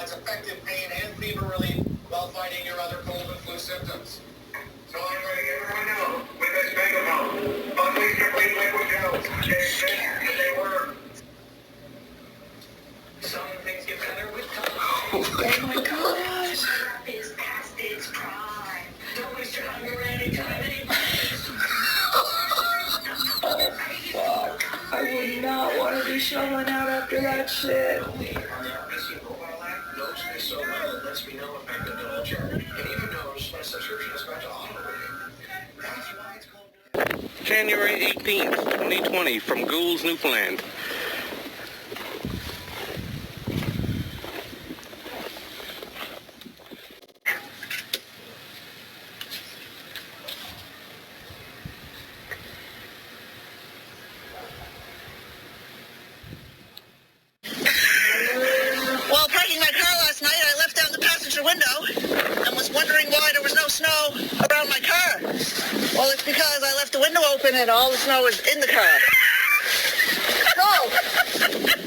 provides effective pain and fever relief while fighting your other cold and flu symptoms. So I'm letting everyone know with this megaphone, Buckley's Complete Liquid Gels, they exist and they work. Some things get better with time. Oh my gosh. Syrup is past its prime. Don't waste your hunger anytime, Oh fuck. I would not want to be showing out after that shit. Our missing mobile app knows me so well it lets me know if I've been to and even knows my subscription is about to auto-renew. That's why it's called January 18th, 2020, from Goulds, Newfoundland. While parking my car last night, I left down the passenger window and was wondering why there was no snow around my car. Well, it's because I left the window open and all the snow was in the car. So,